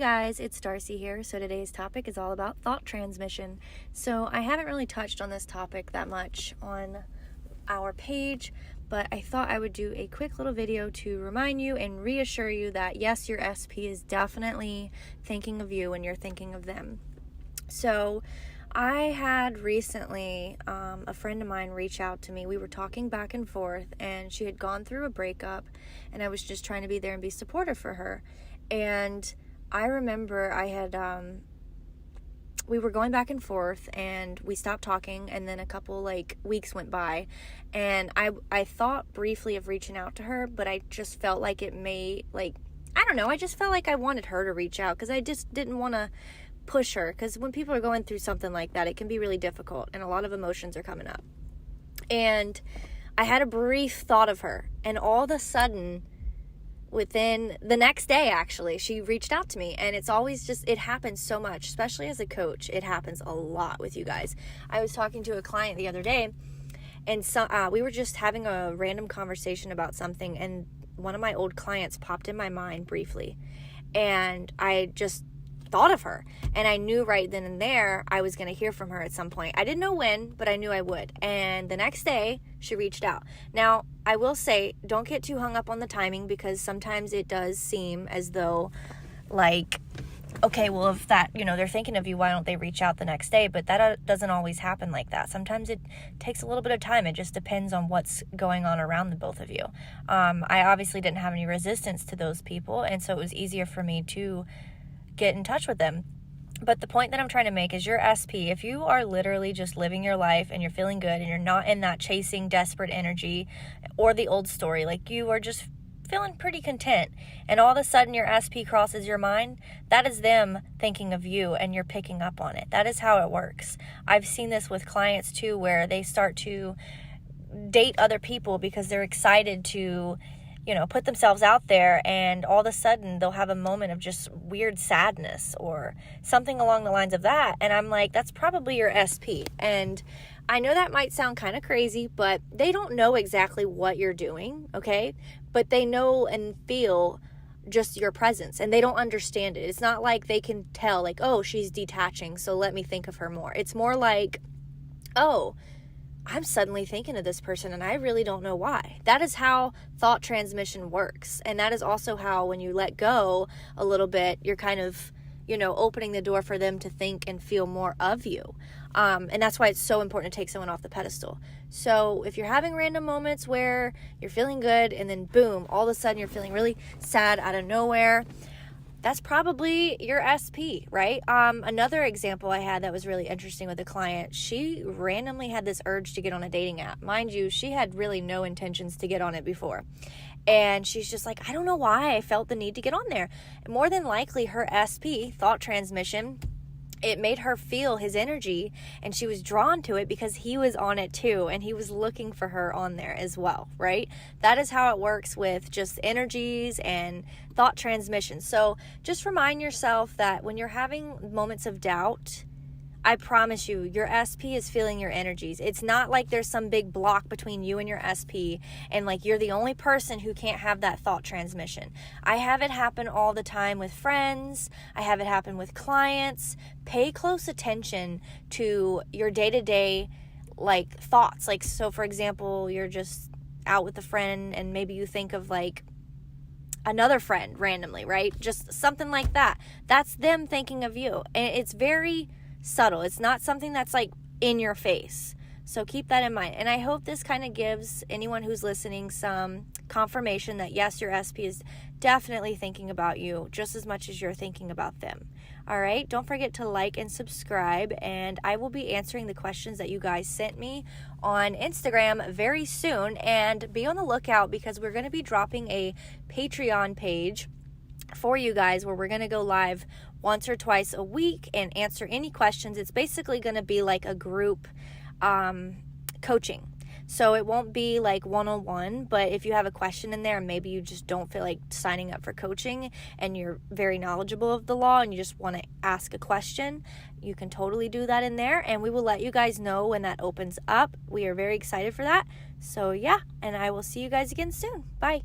guys, it's Darcy here. So today's topic is all about thought transmission. So I haven't really touched on this topic that much on our page, but I thought I would do a quick little video to remind you and reassure you that yes, your SP is definitely thinking of you when you're thinking of them. So I had recently a friend of mine reach out to me. We were talking back and forth, and she had gone through a breakup, and I was just trying to be there and be supportive for her. And I remember I had, we were going back and forth, and we stopped talking, and then a couple, weeks went by, and I thought briefly of reaching out to her, but I just felt like it may, I don't know, I just felt like I wanted her to reach out, because I just didn't want to push her, because when people are going through something like that, it can be really difficult, and a lot of emotions are coming up. And I had a brief thought of her, and all of a sudden, within the next day, actually, she reached out to me. And it's always just, it happens so much, especially as a coach. It happens a lot with you guys. I was talking to a client the other day, and we were just having a random conversation about something, and one of my old clients popped in my mind briefly, and I just thought of her, and I knew right then and there I was going to hear from her at some point. I didn't know when, but I knew I would. And the next day she reached out. Now, I will say, don't get too hung up on the timing, because sometimes it does seem as though okay, well, if that, they're thinking of you, why don't they reach out the next day? But that doesn't always happen like that. Sometimes it takes a little bit of time. It just depends on what's going on around the both of you. I obviously didn't have any resistance to those people, and so it was easier for me to get in touch with them. But the point that I'm trying to make is your SP, if you are literally just living your life and you're feeling good and you're not in that chasing desperate energy or the old story, you are just feeling pretty content, and all of a sudden your SP crosses your mind, that is them thinking of you and you're picking up on it. That is how it works. I've seen this with clients too, where they start to date other people because they're excited to put themselves out there, and all of a sudden they'll have a moment of just weird sadness or something along the lines of that. And I'm like, that's probably your SP. And I know that might sound kind of crazy, but they don't know exactly what you're doing, okay? But they know and feel just your presence, and they don't understand it. It's not like they can tell, oh, she's detaching, so let me think of her more. It's more like, oh, I'm suddenly thinking of this person and I really don't know why. That is how thought transmission works. And that is also how, when you let go a little bit, you're kind of, opening the door for them to think and feel more of you. And that's why it's so important to take someone off the pedestal. So if you're having random moments where you're feeling good and then boom, all of a sudden you're feeling really sad out of nowhere, that's probably your SP, right? Another example I had that was really interesting with a client, she randomly had this urge to get on a dating app. Mind you, she had really no intentions to get on it before. And she's just like, I don't know why I felt the need to get on there. More than likely, her SP, thought transmission, it made her feel his energy, and she was drawn to it because he was on it too, and he was looking for her on there as well, right? That is how it works with just energies and thought transmission. So just remind yourself that when you're having moments of doubt, I promise you, your SP is feeling your energies. It's not like there's some big block between you and your SP, and you're the only person who can't have that thought transmission. I have it happen all the time with friends. I have it happen with clients. Pay close attention to your day-to-day thoughts. So for example, you're just out with a friend and maybe you think of another friend randomly, right? Just something like that. That's them thinking of you. And it's very subtle. It's not something that's in your face. So keep that in mind. And I hope this kind of gives anyone who's listening some confirmation that yes, your SP is definitely thinking about you just as much as you're thinking about them. All right. Don't forget to like and subscribe, and I will be answering the questions that you guys sent me on Instagram very soon. And be on the lookout, because we're going to be dropping a Patreon page for you guys where we're going to go live once or twice a week and answer any questions. It's basically going to be a group coaching. So it won't be one-on-one, but if you have a question in there and maybe you just don't feel like signing up for coaching and you're very knowledgeable of the law and you just want to ask a question, you can totally do that in there, and we will let you guys know when that opens up. We are very excited for that. So yeah, and I will see you guys again soon. Bye.